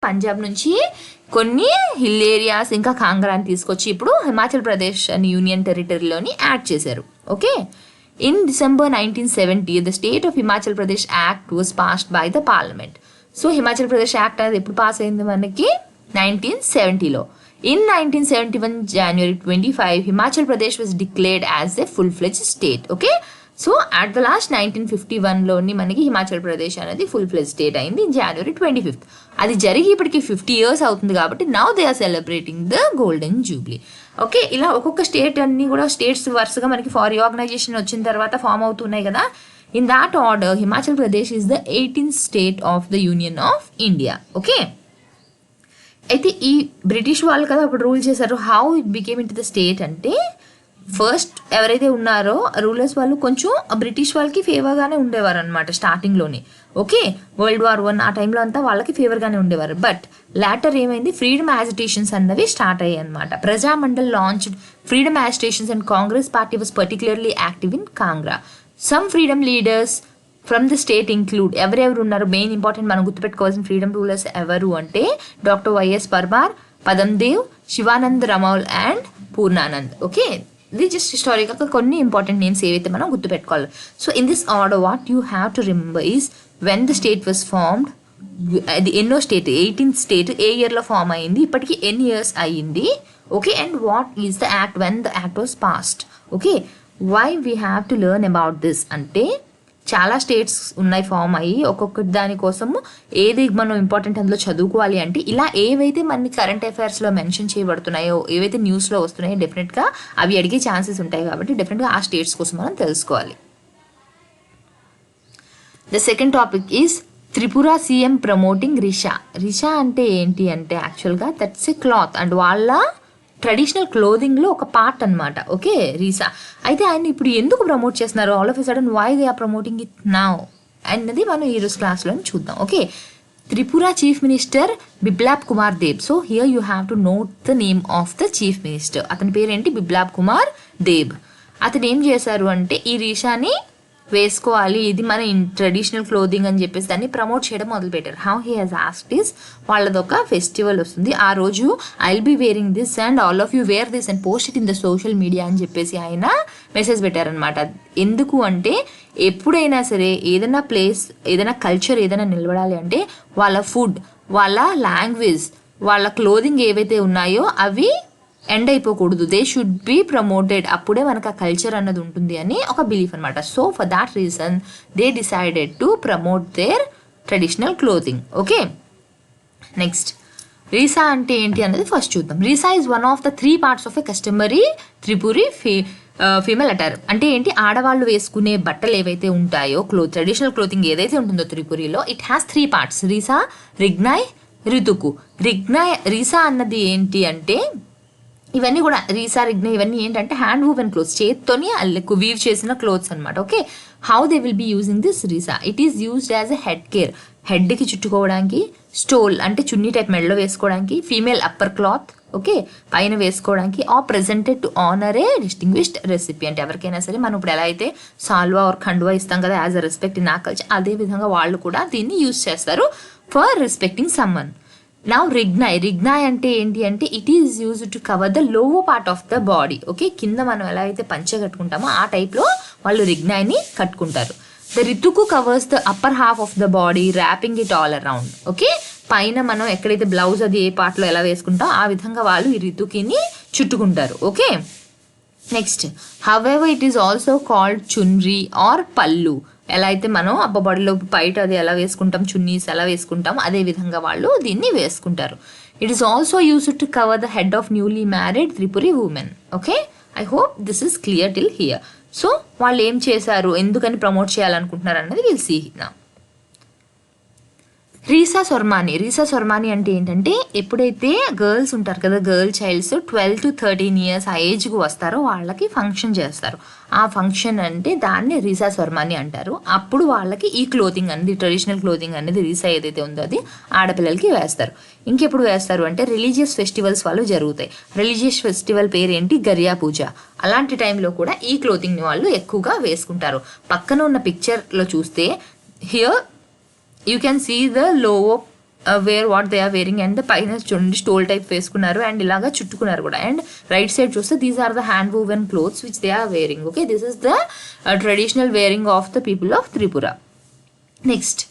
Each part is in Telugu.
పంజాబ్ నుంచి కొన్ని హిల్ ఏరియాస్ ఇంకా కాంగ్రాని తీసుకొచ్చి ఇప్పుడు హిమాచల్ ప్రదేశ్ అని యూనియన్ టెరిటరీలోని యాడ్ చేశారు. Okay, in December 1970 the state of Himachal Pradesh act was passed by the parliament. So Himachal Pradesh act అనేది ఎప్పుడు పాస్ అయింది మనకి 1970లో. In 1971 January 25 Himachal Pradesh was declared as a full fledged state. Okay, so at the last 1951లోని మనకి హిమాచల్ ప్రదేశ్ అనేది ఫుల్ ఫ్లెజ్ స్టేట్ అయింది January 25. అది జరిగి ఇప్పటికి 50 years అవుతుంది కాబట్టి now they are celebrating the golden jubilee. Okay, ఇలా ఒక్కొక్క స్టేట్ అన్ని కూడా స్టేట్స్ వరుసగా మనకి ఫార్ రీఆర్గనైజేషన్ వచ్చిన తర్వాత ఫామ్ అవుతున్నాయి కదా. In that order Himachal Pradesh is the 18th state of the union of India. Okay, అయితే ఈ బ్రిటిష్ వాళ్ళు కదా అప్పుడు రూల్ చేశారు. How it became in to the state అంటే ఫస్ట్ ఎవరైతే ఉన్నారో రూలర్స్ వాళ్ళు కొంచెం బ్రిటిష్ వాళ్ళకి ఫేవర్గానే ఉండేవారు అనమాట స్టార్టింగ్లోనే. ఓకే, World War I ఆ టైంలో అంతా వాళ్ళకి ఫేవర్గానే ఉండేవారు. బట్ లాటర్ ఏమైంది, ఫ్రీడమ్ యాజిటేషన్స్ అన్నవి స్టార్ట్ అయ్యాయి అనమాట. Prajamandal launched freedom agitations and Congress party was particularly active in Kangra. Some freedom leaders from the state include ఎవరెవరు ఉన్నారు, మెయిన్ ఇంపార్టెంట్ మనం గుర్తుపెట్టుకోవాల్సిన ఫ్రీడమ్ రూలర్స్ ఎవరు అంటే doctor Y S Parmar, Padamdev, Shivanand Ramaul and Purnanand. Okay, ఇది జస్ట్ హిస్టారికల్గా కొన్ని ఇంపార్టెంట్ నేమ్స్ ఏవైతే మనం గుర్తుపెట్టుకోవాలి. So in this order what you have to remember is when the state was formed, అది ఎన్నో స్టేట్, 18th స్టేట్ ఏ ఇయర్లో ఫామ్ అయింది, ఇప్పటికీ ఎన్ని ఇయర్స్ అయ్యింది. Okay, and what is the act when the act was passed. Okay, why we have to learn about this అంటే చాలా స్టేట్స్ ఉన్నాయి ఫామ్ అయ్యి, ఒక్కొక్కటి దానికోసము ఏది మనం ఇంపార్టెంట్ అందులో చదువుకోవాలి అంటే ఇలా ఏవైతే మన కరెంట్ అఫైర్స్లో మెన్షన్ చేయబడుతున్నాయో, ఏవైతే న్యూస్లో వస్తున్నాయో డెఫినెట్గా అవి అడిగే ఛాన్సెస్ ఉంటాయి కాబట్టి డెఫినెట్గా ఆ స్టేట్స్ కోసం మనం తెలుసుకోవాలి. The second topic is Tripura CM promoting Risha. Risha అంటే ఏంటి అంటే యాక్చువల్గా దట్స్ ఏ క్లాత్ అండ్ వాళ్ళ ట్రెడిషనల్ క్లోదింగ్లో ఒక పార్ట్ అనమాట. ఓకే, రీసా అయితే ఆయన ఇప్పుడు ఎందుకు ప్రమోట్ చేస్తున్నారు, all of a sudden why they are promoting it now అన్నది మనం ఈరోజు క్లాస్లో చూద్దాం. Okay, Tripura chief minister Biplab Kumar Deb. So here you have to note the name of the chief minister. అతని పేరేంటి, బిప్లాబ్ కుమార్ దేబ్. అతను ఏం చేశారు అంటే ఈ రీషాని వేసుకోవాలి, ఇది మన ట్రెడిషనల్ క్లోదింగ్ అని చెప్పేసి దాన్ని ప్రమోట్ చేయడం మొదలుపెట్టారు. How he has asked is, వాళ్ళదొక ఫెస్టివల్ వస్తుంది ఆ రోజు, I will be wearing this and all of you wear this and post it in the social media అని చెప్పేసి ఆయన మెసేజ్ పెట్టారనమాట. ఎందుకు అంటే ఎప్పుడైనా సరే ఏదైనా ప్లేస్, ఏదైనా కల్చర్ ఏదైనా నిలబడాలి అంటే వాళ్ళ ఫుడ్, వాళ్ళ లాంగ్వేజ్, వాళ్ళ క్లోదింగ్ ఏవైతే ఉన్నాయో అవి ఎండ్ అయిపోకూడదు, దే షుడ్ బీ ప్రమోటెడ్, అప్పుడే మనకు ఆ కల్చర్ అన్నది ఉంటుంది అని ఒక బిలీఫ్ అనమాట. So for that reason they decided to promote their traditional clothing. Okay, next risa అంటే ఏంటి అన్నది ఫస్ట్ చూద్దాం. Risa is one of the 3 parts of a customary Tripuri female attire. అంటే ఏంటి, ఆడవాళ్ళు వేసుకునే బట్టలు ఏవైతే ఉంటాయో ట్రెడిషనల్ క్లోతింగ్ ఏదైతే ఉంటుందో త్రిపురిలో, it has 3 parts, risa, rignai, rituku. Risa అన్నది ఏంటి అంటే ఇవన్నీ కూడా రీసా, రిగ్నాయ్ ఇవన్నీ ఏంటంటే హ్యాండ్ వూవెన్ క్లోత్స్, చేత్తోని అల్లకు వీవ్ చేసిన క్లోత్స్ అనమాట. Okay, how they will be using this risa, it is used as a head care, హెడ్కి చుట్టుకోవడానికి, స్టోల్ అంటే చున్నీ టైప్ మెడలో వేసుకోవడానికి, ఫీమేల్ అప్పర్ క్లాత్ ఓకే పైన వేసుకోవడానికి, or presented to honour a distinguished recipe. అంటే ఎవరికైనా సరే మనం ఇప్పుడు ఎలా అయితే సాల్వా ఆర్ ఖండువా ఇస్తాం కదా యాజ్ అ రెస్పెక్ట్ ఇన్ ఆ కల్చర్, అదే విధంగా వాళ్ళు కూడా దీన్ని యూజ్ చేస్తారు for respecting someone. Now Rignai అంటే ఏంటి అంటే it is used to cover the lower part of the body. Okay, కింద మనం ఎలా అయితే పంచె కట్టుకుంటామో ఆ టైప్లో వాళ్ళు రిగ్నాయ్ని కట్టుకుంటారు. The rituku covers the upper half of the body wrapping it all around. Okay, పైన మనం ఎక్కడైతే బ్లౌజ్ అది ఏ పార్ట్లో ఎలా వేసుకుంటామో ఆ విధంగా వాళ్ళు ఈ రితుకిని చుట్టుకుంటారు. Okay, next however it is also called chunri or pallu. ఎలా అయితే మనం బాడీలో బయట అది ఎలా వేసుకుంటాం, చున్నీస్ ఎలా వేసుకుంటాం అదే విధంగా వాళ్ళు దీన్ని వేసుకుంటారు. It is also used to cover the head of newly married Tripuri women. Okay, I hope this is clear till here. So వాళ్ళు ఏం చేశారు, ఎందుకని ప్రమోట్ చేయాలనుకుంటున్నారు అన్నది విల్ సీ నౌ. రీసా సొర్మాని అంటే ఏంటంటే ఎప్పుడైతే గర్ల్స్ ఉంటారు కదా, గర్ల్ చైల్డ్స్ 12 to 13 years ఆ ఏజ్కి వస్తారో వాళ్ళకి ఫంక్షన్ చేస్తారు. ఆ ఫంక్షన్ అంటే దాన్ని రీసా సొర్మాని అంటారు. అప్పుడు వాళ్ళకి ఈ క్లోతింగ్ అనేది, ట్రెడిషనల్ క్లోతింగ్ అనేది రీసా ఏదైతే ఉందో అది ఆడపిల్లలకి వేస్తారు. ఇంకెప్పుడు వేస్తారు అంటే రిలీజియస్ ఫెస్టివల్స్ వాళ్ళు జరుగుతాయి. రిలీజియస్ ఫెస్టివల్ పేరు ఏంటి, గరియా పూజ. అలాంటి టైంలో కూడా ఈ క్లోతింగ్ని వాళ్ళు ఎక్కువగా వేసుకుంటారు. పక్కన ఉన్న పిక్చర్లో చూస్తే here you can see the lower wear what they are wearing and పైన చూడండి స్టోల్ టైప్ వేసుకున్నారు అండ్ ఇలాగా చుట్టుకున్నారు కూడా. అండ్ రైట్ సైడ్ చూస్తే these are the hand woven clothes which they are wearing. Okay, this is the traditional wearing of the people of Tripura. Next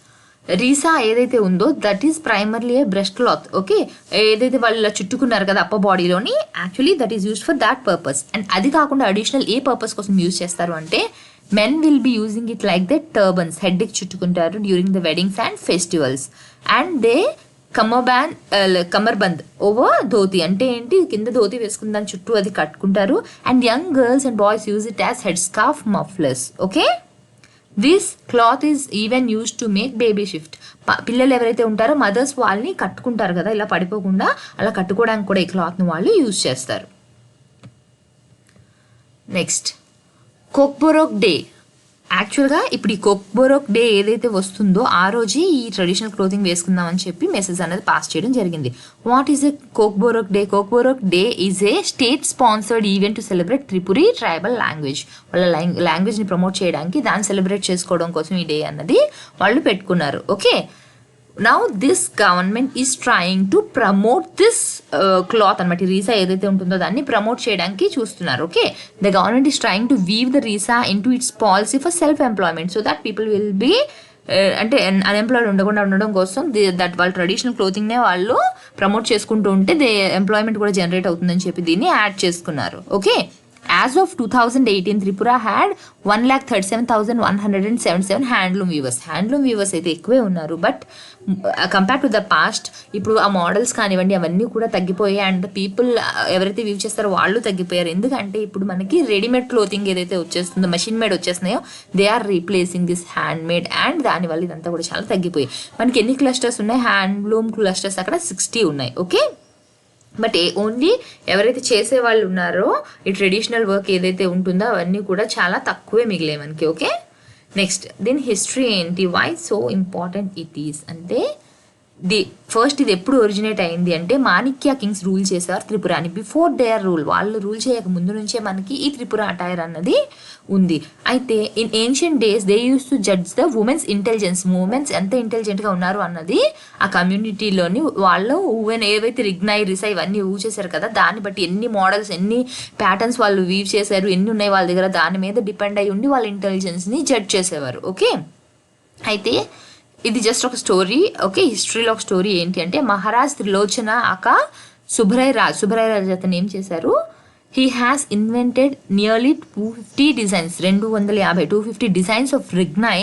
risa ఏదైతే ఉందో that is primarily a breast cloth. Okay, ఏదైతే వాళ్ళు ఇలా చుట్టుకున్నారు కదా అప్పర్ బాడీలోని, actually that is used for that purpose. And అది కాకుండా అడిషనల్ ఏ పర్పస్ కోసం యూజ్ చేస్తారు అంటే men will be using it like their turbans, head కి చుట్టుకుంటారు during the weddings and festivals. And they cummerbund over dhoti అంటే ఏంటి, కింద ధోతి వేసుకుని దాని చుట్టూ అది కట్టుకుంటారు. And young girls and boys use it as head scarf, mufflers. Okay, this cloth is even use to make baby shift. పిల్లలు ఎవరైతే ఉంటారో మదర్స్ వాళ్ళని కట్టుకుంటారు కదా ఇలా పడిపోకుండా, అలా కట్టుకోవడానికి కూడా ఈ క్లాత్ని వాళ్ళు యూజ్ చేస్తారు. Next Kokborok day. యాక్చువల్గా ఇప్పుడు ఈ కోక్బోరోక్ డే ఏదైతే వస్తుందో ఆ రోజే ఈ ట్రెడిషనల్ క్లోతింగ్ వేసుకుందామని చెప్పి మెసేజ్ అనేది పాస్ చేయడం జరిగింది. What is a Kokborok day? Kokborok day is a state sponsored event to celebrate Tripuri tribal language. వాళ్ళ లాంగ్వేజ్ని ప్రమోట్ చేయడానికి, దాన్ని సెలబ్రేట్ చేసుకోవడం కోసం ఈ డే అన్నది వాళ్ళు పెట్టుకున్నారు. Okay, now this government is trying to promote this cloth అనమాట. రీసా ఏదైతే ఉంటుందో దాన్ని ప్రమోట్ చేయడానికి చూస్తున్నారు. Okay, the government is trying to weave the risa in to its policy for self employment so that people will be అంటే అన్ఎంప్లాయిడ్ ఉండకుండా ఉండడం కోసం దట్ వాళ్ళ ట్రెడిషనల్ క్లోతింగ్నే వాళ్ళు ప్రమోట్ చేసుకుంటూ ఉంటే ఎంప్లాయ్మెంట్ కూడా జనరేట్ అవుతుందని చెప్పి దీన్ని యాడ్ చేసుకున్నారు. Okay, as of 2018 Tripura had 1,37,177 handloom weavers. Handloom weavers అయితే ఎక్కువే ఉన్నారు, but compare to the past ఇప్పుడు ఆ మోడల్స్ కానివ్వండి అవన్నీ కూడా తగ్గిపోయాయి. అండ్ పీపుల్ ఎవరైతే వీవ్ చేస్తారో వాళ్ళు తగ్గిపోయారు. ఎందుకంటే ఇప్పుడు మనకి రెడీమేడ్ క్లోతింగ్ ఏదైతే వచ్చేస్తుందో, మెషిన్ మేడ్ వచ్చేస్తున్నాయో, they are replacing this hand made. And దానివల్ల ఇదంతా కూడా చాలా తగ్గిపోయాయి. మనకి ఎన్ని క్లస్టర్స్ ఉన్నాయి? హ్యాండ్లూమ్ క్లస్టర్స్ అక్కడ 60 ఉన్నాయి. ఓకే, బట్ ఓన్లీ ఎవరైతే చేసే వాళ్ళు ఉన్నారో ఈ ట్రెడిషనల్ వర్క్ ఏదైతే ఉంటుందో అవన్నీ కూడా చాలా తక్కువే మిగిలాయి మనకి. ఓకే, నెక్స్ట్ దీని హిస్టరీ ఏంటి, why so important it is అంటే ఫస్ట్ ఇది ఎప్పుడు ఒరిజినేట్ అయింది అంటే మాణిక్య కింగ్స్ రూల్ చేసేవారు త్రిపురాని. బిఫోర్ దేర్ రూల్, వాళ్ళు రూల్ చేయక ముందు నుంచే మనకి ఈ త్రిపుర అటైర్ అన్నది ఉంది. అయితే in ancient days they use to judge the women's intelligence. Women's ఎంత ఇంటెలిజెంట్గా ఉన్నారు అన్నది ఆ కమ్యూనిటీలోని వాళ్ళు ఏవైతే రిగ్నై, రిసా ఇవన్నీ యూజ్ చేశారు కదా, దాన్ని బట్టి ఎన్ని మోడల్స్, ఎన్ని ప్యాటర్న్స్ వాళ్ళు వీవ్ చేశారు, ఎన్ని ఉన్నాయి వాళ్ళ దగ్గర, దాని మీద డిపెండ్ అయ్యి ఉండి వాళ్ళ ఇంటెలిజెన్స్ని జడ్జ్ చేసేవారు. ఓకే, అయితే ఇది జస్ట్ ఒక స్టోరీ. ఓకే, హిస్టరీలో ఒక స్టోరీ ఏంటి అంటే మహారాజ్ త్రిలోచన అక సుబ్రయ్ రాజ్ అతను ఏం చేశారు, he has invented nearly 250 designs, 250 designs of rignai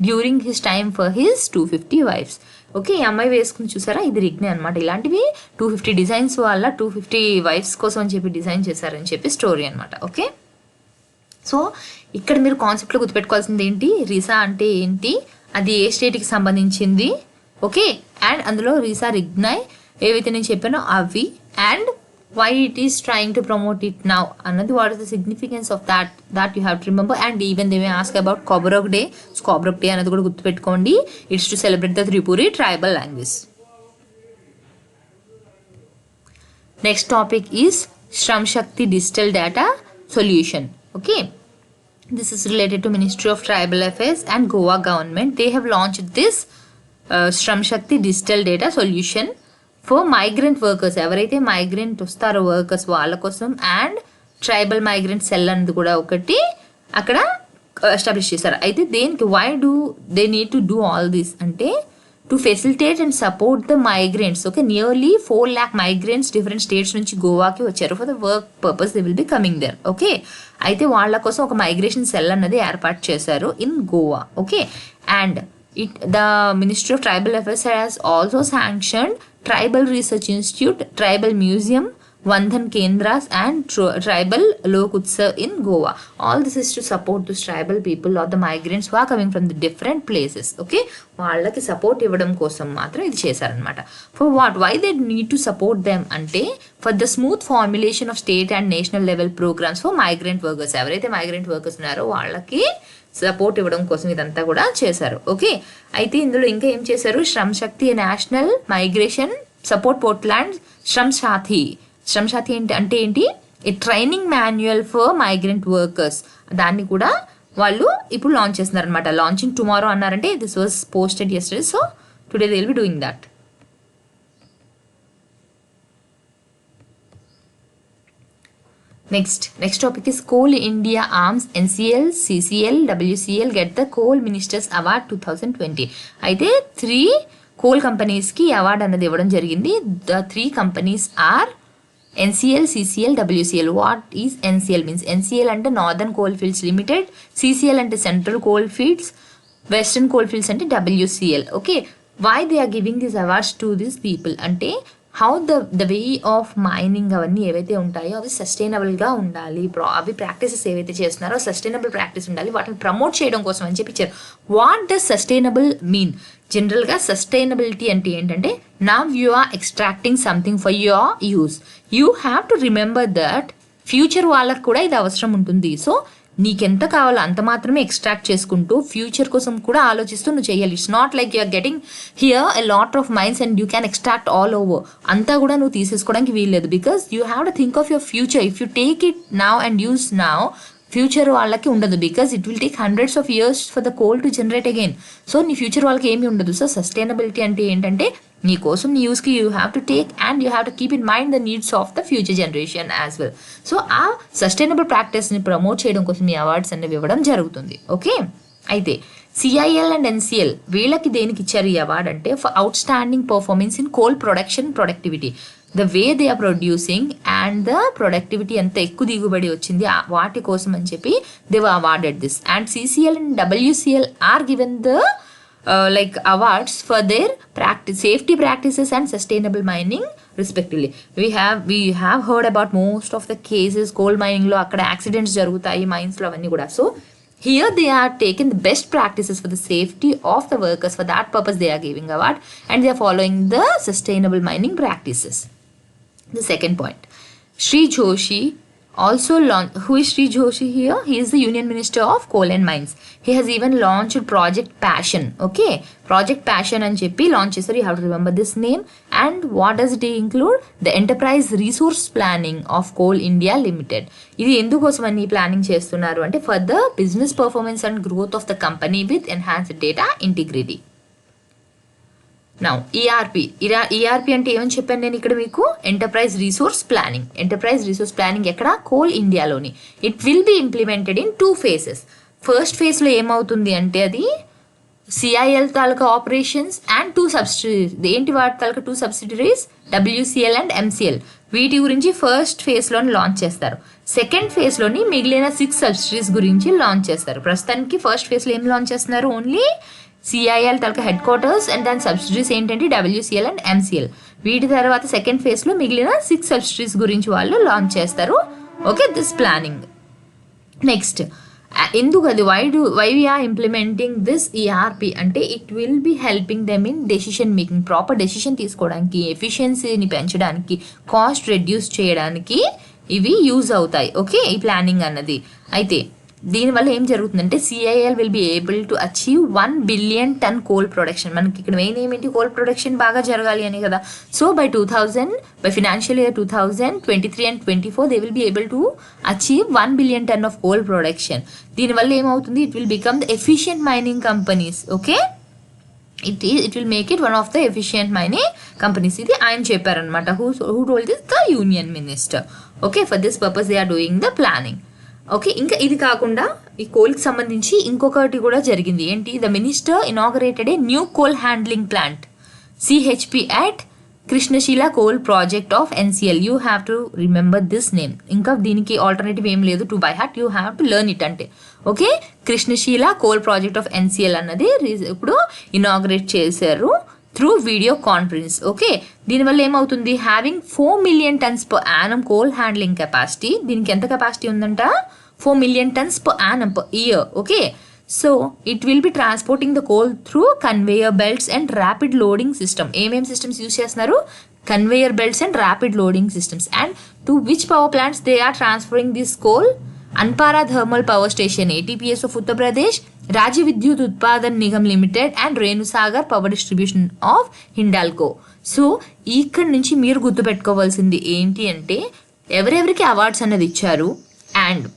during his time for his 250 wives. Okay, ఈ అమ్మాయి వేసుకుని చూసారా, ఇది రిగ్నై అనమాట. ఇలాంటివి 250 డిజైన్స్ వల్ల 250 వైఫ్స్ కోసం అని చెప్పి డిజైన్ చేశారని చెప్పి స్టోరీ అనమాట. ఓకే, సో ఇక్కడ మీరు కాన్సెప్ట్లో గుర్తుపెట్టుకోవాల్సింది ఏంటి, రీసా అంటే ఏంటి, అది ఏ స్టేట్కి సంబంధించింది. ఓకే, అండ్ అందులో రీసా రిగ్నై ఏవైతే నేను చెప్పానో అవి, and why it is trying to promote it now అన్నది, what is the significance of that you have to remember. And even they may ask about Koborok Day. So Koborok Day అన్నది కూడా గుర్తుపెట్టుకోండి, it's to celebrate the Tripuri tribal language. Next topic is Shram Shakti Digital Data Solution. Okay, this is related to Ministry of Tribal Affairs and Goa government. They have launched this Shram Shakti Digital Data Solution for migrant workers. ఎవరైతే మైగ్రెంట్ వస్తారో వర్కర్స్ వాళ్ళ కోసం, అండ్ ట్రైబల్ మైగ్రెంట్ సెల్ అనేది కూడా ఒకటి అక్కడ ఎస్టాబ్లిష్ చేశారు. అయితే దేనికి, why do they need to do all this అంటే to facilitate and support the migrants. Okay, nearly 4 lakh migrants different states నుంచి గోవాకి వచ్చారు. For the work purpose they will be coming there. Okay, అయితే వాళ్ళ కోసం ఒక మైగ్రేషన్ సెల్ అన్నది ఏర్పాటు చేశారు in Goa. Okay, and the ministry of tribal affairs has also sanctioned Tribal Research Institute, Tribal Museum, Vandhan Kendras and Tribal Lok Utsav in Goa. All this is to support those tribal people or the migrants who are coming from the different places. Okay, వాళ్ళకి సపోర్ట్ ఇవ్వడం కోసం మాత్రం ఇది చేశారనమాట. For what? Why they need to support them అంటే for the smooth formulation of state and national level programs for migrant workers. ఎవరైతే మైగ్రెంట్ వర్కర్స్ ఉన్నారో వాళ్ళకి సపోర్ట్ ఇవ్వడం కోసం ఇదంతా కూడా చేశారు. ఓకే, అయితే ఇందులో ఇంకా ఏం చేశారు, Shram Shakti national migration support portal and Shram Sathi. Shram Sathi అంటే ఏంటి, a training manual for migrant workers, దాన్ని కూడా వాళ్ళు ఇప్పుడు లాంచ్ చేస్తున్నారు అనమాట. లాంచింగ్ టుమారో అన్నారంటే this was posted yesterday, so today they will be doing that. Next topic is Coal India arms NCL, CCL, WCL get the Coal Ministers Award 2020. అయితే 3 coal companies కి అవార్డ్ అనేది ఇవ్వడం జరిగింది. The 3 companies are NCL, CCL, WCL. What is NCL means? NCL అంటే Northern Coalfields Limited, CCL అంటే Central Coalfields, Western Coalfields అంటే WCL. Okay, why they are giving these awards to these people అంటే how the way of mining అవన్నీ ఏవైతే ఉంటాయో అవి సస్టైనబుల్గా ఉండాలి, అవి ప్రాక్టీసెస్ ఏవైతే చేస్తున్నారో సస్టైనబుల్ ప్రాక్టీస్ ఉండాలి, వాటిని ప్రమోట్ చేయడం కోసం అని చెప్పి ఇచ్చారు. What does sustainable mean? జనరల్గా సస్టైనబిలిటీ అంటే ఏంటంటే now you are extracting something for your use, you have to remember that future వాళ్ళకు కూడా ఇది అవసరం ఉంటుంది. సో నీకెంత కావాలో అంత మాత్రమే ఎక్స్ట్రాక్ట్ చేసుకుంటూ ఫ్యూచర్ కోసం కూడా ఆలోచిస్తూ నువ్వు చేయాలి. It's not like you're getting here a lot of mines and you can extract all over, అంతా కూడా నువ్వు తీసేసుకోవడానికి వీల్లేదు. Because you have to think of your future. If you take it now and use now, future వాళ్ళకి ఉండదు. Because it will take hundreds of years for the coal to generate again. So నీ ఫ్యూచర్ వాళ్ళకి ఏమీ ఉండదు. సో సస్టైనబిలిటీ అంటే ఏంటంటే నీ కోసం నీ యూస్కి you have to take and you have to keep in mind the needs of the future generation as well. So ఆ సస్టైనబుల్ ప్రాక్టీస్ని ప్రమోట్ చేయడం కోసం ఈ అవార్డ్స్ అనేవి ఇవ్వడం జరుగుతుంది. ఓకే, అయితే సిఐఎల్ అండ్ ఎన్సిఎల్ వీళ్ళకి దేనికి ఇచ్చారు ఈ అవార్డ్ అంటే for outstanding performance in coal production productivity, the way they are producing and the productivity ఎంత ఎక్కువ దిగుబడి వచ్చింది వాటి కోసం అని చెప్పి they were awarded this. And CCL and WCL are given the like awards for their safety practices and sustainable mining respectively. We have heard about most of the cases coal mining lo akkada accidents jarugutayi mines lo avanni kuda. So here they are taking the best practices for the safety of the workers. For that purpose they are giving award and they are following the sustainable mining practices. The second point, Sri Joshi also launched. Who is Sri Joshi here? He is the Union Minister of Coal and Mines. He has even launched Project Passion. Okay, Project Passion and చెప్పి launch చేశారు. You have to remember this name. And what does it include? The Enterprise Resource Planning of Coal India Limited. ఇది ఎందుకోసం అని ప్లానింగ్ చేస్తున్నారు అంటే for the business performance and growth of the company with enhanced data integrity. Now ERP అంటే ఏమని చెప్పాను నేను ఇక్కడ మీకు? ఎంటర్ప్రైజ్ రిసోర్స్ ప్లానింగ్ ఎక్కడ? కోల్ ఇండియాలోని. It will be implemented in 2 phases. First ఫేజ్లో ఏమవుతుంది అంటే అది CIL taluka operations and 2 subsidiaries. ఏంటి వాటి తాలూకా 2 సబ్సిడరీస్? WCL and ఎంసిఎల్. వీటి గురించి ఫస్ట్ ఫేజ్లోని లాంచ్ చేస్తారు. సెకండ్ ఫేజ్లోని మిగిలిన 6 సబ్సిడరీస్ గురించి లాంచ్ చేస్తారు. ప్రస్తుతానికి ఫస్ట్ ఫేజ్లో ఏం లాంచ్ చేస్తున్నారు? Only CIL taluka head quarters and దాని సబ్సిడరీస్ ఏంటంటే డబ్ల్యూసిఎల్ అండ్ ఎంసిఎల్. వీటి తర్వాత సెకండ్ ఫేజ్లో మిగిలిన 6 సబ్సిడరీస్ గురించి వాళ్ళు లాంచ్ చేస్తారు. Okay, this planning. నెక్స్ట్, ఎందుకు అది why we are implementing this ERP అంటే it will be helping them in decision making. Proper decision తీసుకోవడానికి, ఎఫిషియన్సీని పెంచడానికి, కాస్ట్ రెడ్యూస్ చేయడానికి ఇవి యూజ్ అవుతాయి. ఓకే, ఈ ప్లానింగ్ అన్నది. అయితే దీనివల్ల ఏం జరుగుతుందంటే CIL will be able to achieve 1 billion ton coal production. మనకి ఇక్కడ మెయిన్ ఏమిటి? కోల్ ప్రొడక్షన్ బాగా జరగాలి అని కదా. So by financial year 2023 and 24 they will be able to achieve 1 billion ton of coal production. దీనివల్ల ఏమవుతుంది? It will become the efficient mining companies. Okay, it will make it one of the efficient mining companies. ఇది ఆయన చెప్పారనమాట. Who told this? The union minister. Okay, for this purpose they are doing the planning. Okay, ఇంకా ఇది కాకుండా ఈ కోల్కి సంబంధించి ఇంకొకటి కూడా జరిగింది. ఏంటి? The minister inaugurated a new coal handling plant CHP at Krishnashila coal project of NCL. You have to remember this name. ఇంకా దీనికి ఆల్టర్నేటివ్ ఏం లేదు to by heart, you have to learn it అంటే. Okay, Krishnashila coal project of NCL అన్నది ఇప్పుడు ఇనాగరేట్ చేశారు త్రూ వీడియో కాన్ఫరెన్స్. ఓకే, దీనివల్ల ఏమవుతుంది? Having 4 million tons per annum coal handling capacity. దీనికి ఎంత కెపాసిటీ ఉందంట? 4 million tons per annum per year. Okay, so it will be transporting the coal through conveyor belts and rapid loading system. ఏమేమి సిస్టమ్స్ యూజ్ చేస్తున్నారు? Conveyor belts and rapid loading systems. And to which power plants they are transferring this coal? Anpara thermal power station ATPS of Uttar Pradesh, Rajya Vidyut Utpadan Nigam limited and Renusagar power distribution of Hindalco. So ఇక్కడ నుంచి మీరు గుర్తుపెట్టుకోవాల్సింది ఏంటి అంటే ఎవరెవరికి అవార్డ్స్ అనేది ఇచ్చారు. అండ్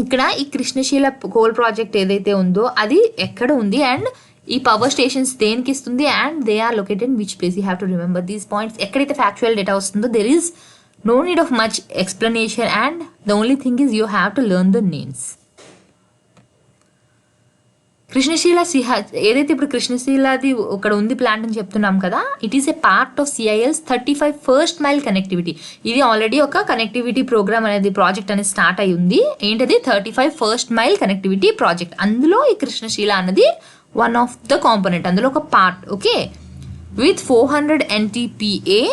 ఇక్కడ ఈ కృష్ణశీల కోల్ ప్రాజెక్ట్ ఏదైతే ఉందో అది ఎక్కడ ఉంది అండ్ ఈ పవర్ స్టేషన్స్ దేనికి ఇస్తుంది and they are located in which place. You have to remember these points. ఎక్కడైతే ఫ్యాక్చువల్ డేటా వస్తుందో there is No need of much explanation, and the only thing is you have to learn the names. Krishnashila ఏదైతే ఇప్పుడు కృష్ణశీలది ఇక్కడ ఉంది ప్లాంట్ అని చెప్తున్నాం కదా, it is a part of CIL's 35 first mile connectivity. ఇది ఆల్రెడీ ఒక కనెక్టివిటీ ప్రోగ్రామ్ అనేది ప్రాజెక్ట్ అనేది స్టార్ట్ అయి ఉంది. ఏంటది 35 ఫస్ట్ మైల్ కనెక్టివిటీ ప్రాజెక్ట్. అందులో ఈ కృష్ణశీల అన్నది వన్ ఆఫ్ ద కాంపోనెంట్, అందులో ఒక పార్ట్. ఓకే, విత్ 400 NTPA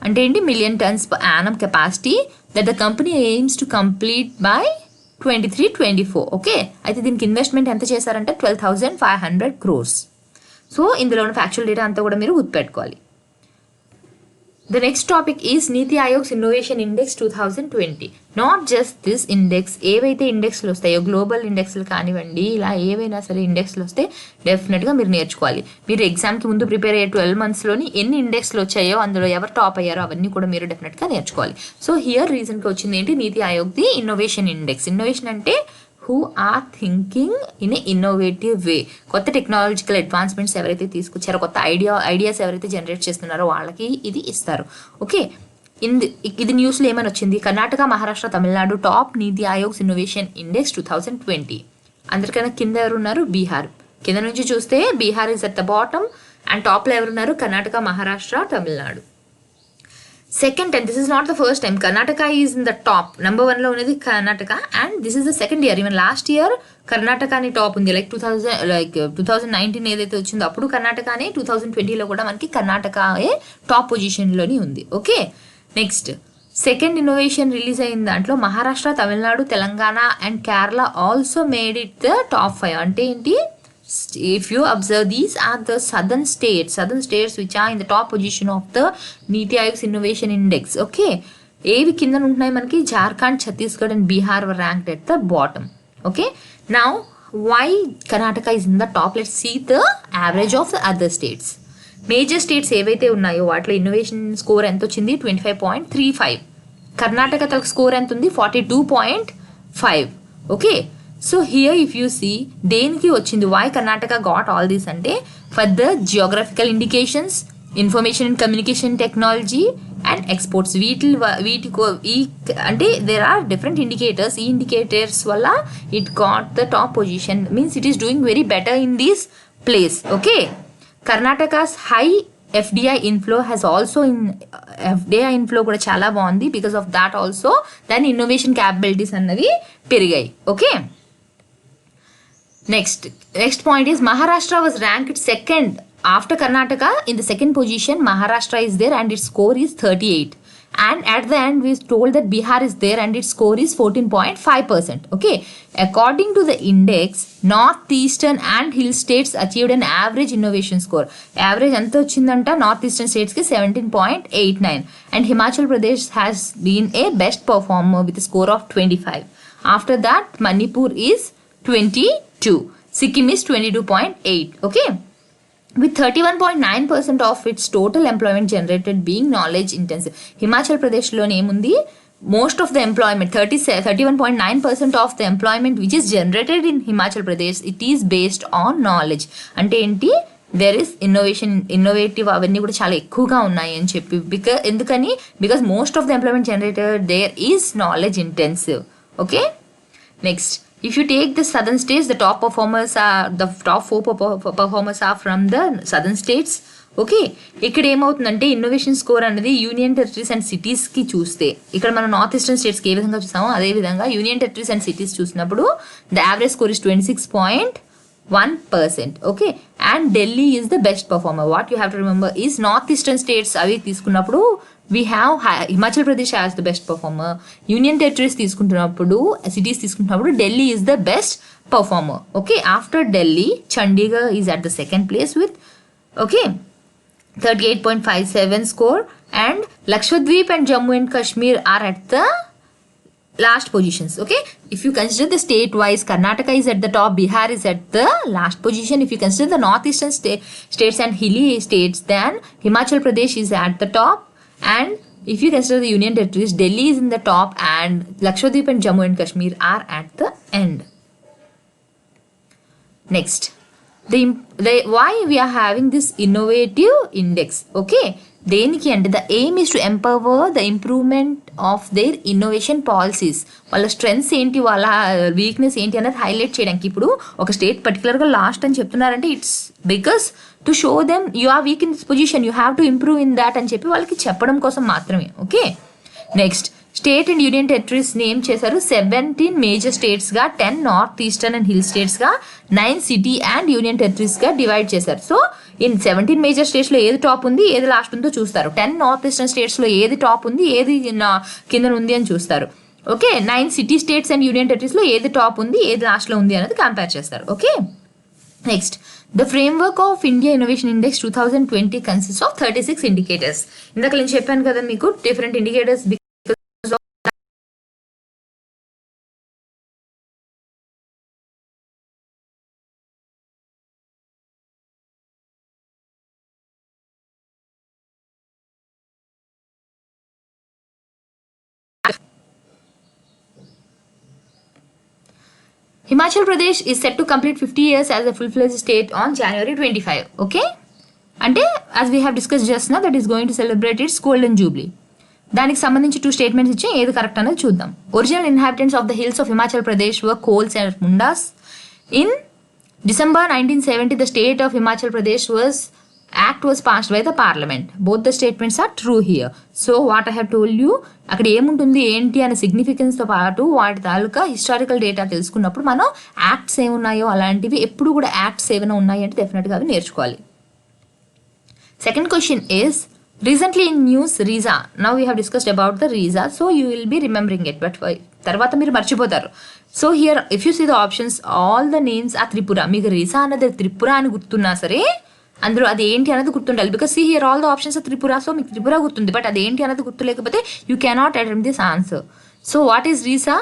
అంటే ఏంటి, million tons per annum capacity, that the company AIIMS to complete by 23-24. Okay, అయితే దీనికి ఇన్వెస్ట్మెంట్ ఎంత చేశారంటే 12,500 crores. సో ఇందులో ఉన్న ఫ్యాక్చువల్ డేటా అంతా కూడా మీరు గుర్తుపెట్టుకోవాలి. The next topic is NITI Aayog's innovation index 2020. Not just this index, ఏవైతే ఇండెక్స్లు వస్తాయో గ్లోబల్ ఇండెక్స్లు కానివ్వండి, ఇలా ఏవైనా సరే ఇండెక్స్లు వస్తే డెఫినెట్గా మీరు నేర్చుకోవాలి. మీరు ఎగ్జామ్కి ముందు ప్రిపేర్ అయ్యే 12 monthsలోని ఎన్ని ఇండెక్స్లు వచ్చాయో, అందులో ఎవరు టాప్ అయ్యారో అవన్నీ కూడా మీరు డెఫినెట్గా నేర్చుకోవాలి. సో హియర్ రీజన్కి వచ్చింది ఏంటి, నీతి ఆయోగ్ది ఇన్నోవేషన్ ఇండెక్స్. ఇన్నోవేషన్ అంటే who are thinking in a innovative way. కొత్త టెక్నాలజికల్ అడ్వాన్స్మెంట్స్ ఎవరైతే తీసుకొచ్చారో, కొత్త ఐడియాస్ ఎవరైతే జనరేట్ చేస్తున్నారో వాళ్ళకి ఇది ఇస్తారు. ఓకే, ఇది న్యూస్లో ఏమని వచ్చింది, కర్ణాటక, మహారాష్ట్ర, తమిళనాడు టాప్ నీతి ఆయోగ్స్ ఇన్నోవేషన్ ఇండెక్స్ 2020. అందరికన్నా కింద ఎవరు ఉన్నారు, బీహార్. కింద నుంచి చూస్తే Bihar is at the bottom, and టాప్లో ఎవరున్నారు, Karnataka, Maharashtra, Tamil Nadu. Second, and this is not the first time, Karnataka is in the top. Number 1లో ఉన్నది Karnataka, and this is the second year. Even last year కర్ణాటకని టాప్ ఉంది. లైక్ 2019 ఏదైతే వచ్చిందో అప్పుడు కర్ణాటకనే, 2020లో కూడా మనకి కర్ణాటకయే టాప్ పొజిషన్లోని ఉంది. Okay, next second innovation release అయిన దాంట్లో Maharashtra, Tamil Nadu, Telangana and Kerala also made it the top 5. అంటే ఏంటి, if you observe, these are the southern states which are in the top position of the Niti Aayog's innovation index. Okay, ఏవి కింద ఉంటున్నాయి మనకి, Jharkhand, Chhattisgarh and Bihar were ranked at the bottom. Okay, now why Karnataka is in the top? Let's see the average of the other states. Major states ఏవైతే ఉన్నాయో వాటిలో ఇన్నోవేషన్ స్కోర్ ఎంత వచ్చింది, 25.35. కర్ణాటక తలకు స్కోర్ ఎంత ఉంది, 42.5. Okay, so here if you see దేనికి వచ్చింది, why Karnataka got all these అంటే, for the geographical indications, information and communication technology and exports. ఈ అంటే దేర్ ఆర్ డిఫరెంట్ ఇండికేటర్స్. ఈ ఇండికేటర్స్ వల్ల it got the top position, means it is doing very better in this place. Okay, Karnataka's high FDI inflow has also FDI inflow కూడా చాలా బాగుంది. బికాస్ ఆఫ్ దాట్ ఆల్సో దాని ఇన్నోవేషన్ క్యాపబిలిటీస్ అన్నవి పెరిగాయి. Okay, next point is Maharashtra was ranked second after Karnataka. In the second position Maharashtra is there and its score is 38. And at the end we told that Bihar is there and its score is 14.5%. Okay, according to the index, northeastern and hill states achieved an average innovation score. Average anta ochindanta northeastern states ki 17.89, and Himachal Pradesh has been a best performer with a score of 25. After that Manipur is 22, Sikkim is 22.8. Okay, with 31.9% of its total employment generated being knowledge intensive. Himachal Pradesh lo nemundi, most of the employment, 31.9% of the employment which is generated in Himachal Pradesh, it is based on knowledge. అంటే ఏంటి, there is innovative అవన్నీ కూడా చాలా ఎక్కువగా ఉన్నాయి అని చెప్పి, because most of the employment generated there is knowledge intensive. Okay, next, if you take the southern states, the top 4 performers are from the southern states. Okay, ఇక్కడ ఏమవుతుందంటే ఇన్నోవేషన్ స్కోర్ అనేది యూనియన్ టెరిటరీస్ అండ్ సిటీస్కి చూస్తే, ఇక్కడ మనం నార్త్ ఈస్టర్న్ స్టేట్స్కి ఏ విధంగా చూసామో అదేవిధంగా యూనియన్ టెరిటరీస్ అండ్ సిటీస్ చూసినప్పుడు the average score is 26.1%. Okay, and Delhi is the best performer. What you have to remember is north eastern states అవి తీసుకున్నప్పుడు we have Himachal Pradesh as the best performer. Union territories తీసుకుంటున్నప్పుడు, cities తీసుకుంటున్నప్పుడు Delhi is the best performer. Okay, after Delhi, Chandigarh is at the second place with 38.57 score, and Lakshadweep and Jammu and Kashmir are at the last positions. Okay, if you consider the state wise, Karnataka is at the top, Bihar is at the last position. If you consider the northeastern states and hilly states, then Himachal Pradesh is at the top. And if you consider the union territories, Delhi is in the top and Lakshadweep and Jammu and Kashmir are at the end. Next, why we are having this innovative index. Okay, దేనికి అంటే the aim is to empower the improvement of their innovation policies. వాళ్ళ స్ట్రెంగ్స్ ఏంటి, వాళ్ళ వీక్నెస్ ఏంటి అనేది హైలైట్ చేయడానికి. ఇప్పుడు ఒక స్టేట్ పర్టికులర్గా లాస్ట్ అని చెప్తున్నారంటే it's because to show them you are weak in this position, you have to improve in that అని చెప్పి వాళ్ళకి చెప్పడం కోసం మాత్రమే. Okay, next state and union territories name చేశారు. 17 మేజర్ స్టేట్స్గా, 10 నార్త్ ఈస్టర్న్ అండ్ హిల్ స్టేట్స్గా, 9 సిటీ అండ్ యూనియన్ టెరిటరీస్గా డివైడ్ చేశారు. సో ఇన్ 17 మేజర్ స్టేట్స్లో ఏది టాప్ ఉంది, ఏది లాస్ట్ ఉందో చూస్తారు. 10 నార్త్ ఈస్టర్న్ స్టేట్స్లో ఏది టాప్ ఉంది, ఏది కింద ఉంది అని చూస్తారు. Okay, 9 city states and union టెరిటరీస్లో ఏది టాప్ ఉంది, ఏది లాస్ట్లో ఉంది అనేది కంపేర్ చేస్తారు. Okay, next the framework of India innovation index 2020 consist of 36 indicators. ఇందాక నేను చెప్పాను కదా మీకు different indicators. Himachal Pradesh is set to complete 50 years as a full-fledged state on January 25. Okay? అంటే as we have discussed just now, that is going to celebrate its golden jubilee. దానికి సంబంధించి 2 స్టేట్మెంట్స్ ఇచ్చి ఏది కరెక్ట్ అనేది చూద్దాం. Original inhabitants of the hills of Himachal Pradesh were Kols and Mundas. In December 1970, the state of Himachal Pradesh act was passed by the parliament. Both the statements are true here. So what I have told you, అక్కడ ఏముంటుంది ఏంటి అనే సిగ్నిఫికెన్స్తో పాటు వాటి తాలూకా హిస్టారికల్ డేటా తెలుసుకున్నప్పుడు మనం యాక్ట్స్ ఏమున్నాయో అలాంటివి ఎప్పుడు కూడా యాక్ట్స్ ఏమైనా ఉన్నాయి అంటే డెఫినెట్గా అవి నేర్చుకోవాలి. Second question is recently in news రీజా. Now we have discussed about the రీజా, so you will be remembering it, but తర్వాత మీరు మర్చిపోతారు. So here if you see the options, all the names ఆ త్రిపుర. మీకు రీసా అన్నది త్రిపుర అని గుర్తున్నా సరే అందులో అది ఏంటి అనేది గుర్తుండాలి. Because see here all the options Tripura, so మీకు త్రిపుర గుర్తుంది, బట్ అది ఏంటి అనేది గుర్తు లేకపోతే you cannot attempt this answer. So what is Risa?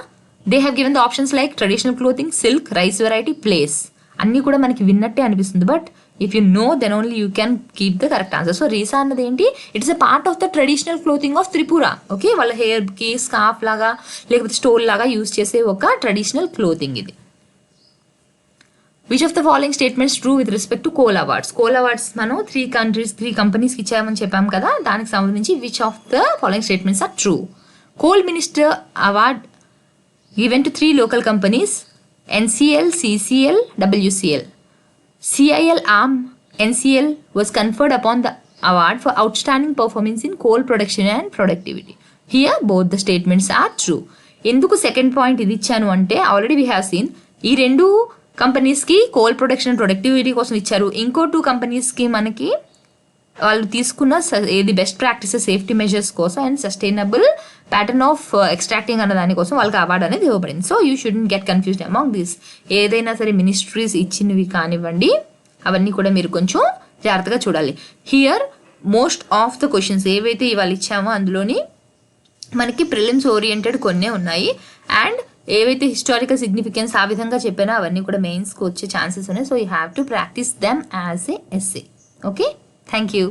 They have given the options like traditional clothing, silk, rice variety, place. అన్నీ కూడా మనకి విన్నట్టే అనిపిస్తుంది, but if you know then only you can keep the correct answer. So Risa అన్నది ఏంటి? It's a part of the traditional clothing of Tripura. Okay, వాళ్ళ హెయిర్కి స్కార్ఫ్ లాగా లేకపోతే స్టోల్ లాగా యూజ్ చేసే ఒక ట్రెడిషనల్ క్లోతింగ్ ఇది. Which of the following statements true with respect to coal awards? Coal awards మనం 3 కంపెనీస్కి ఇచ్చామని చెప్పాం కదా, దానికి సంబంధించి which of the following statements are true? Coal minister award given to 3 local companies, NCL, CCL, WCL. CIL arm NCL was conferred upon the award for outstanding performance in coal production and productivity. Here both the statements are true. ఎందుకు సెకండ్ పాయింట్ ఇది ఇచ్చాను అంటే ఆల్రెడీ వీ హ్యావ్ సీన్ ఈ 2 కంపెనీస్కి కోల్ ప్రొడక్షన్ ప్రొడక్టివిటీ కోసం ఇచ్చారు. ఇంకో 2 కంపెనీస్కి మనకి వాళ్ళు తీసుకున్న ఏది బెస్ట్ ప్రాక్టీసెస్ సేఫ్టీ మెజర్స్ కోసం and sustainable pattern of extracting అన్న దానికోసం వాళ్ళకి అవార్డు అనేది ఇవ్వబడింది. So you shouldn't get confused among this. ఏదైనా సరే మినిస్ట్రీస్ ఇచ్చినవి కానివ్వండి అవన్నీ కూడా మీరు కొంచెం జాగ్రత్తగా చూడాలి. Here most of the questions ఏవైతే ఇవాళ ఇచ్చామో అందులోని మనకి ప్రిలిమ్స్ ఓరియంటెడ్ కొన్నే ఉన్నాయి, అండ్ ఏవైతే హిస్టారికల్ సిగ్నిఫికెన్స్ ఆ విధంగా చెప్పానో అవన్నీ కూడా మెయిన్స్కి వచ్చే ఛాన్సెస్ ఉన్నాయి. So you have to practice them as a essay. Okay, thank you.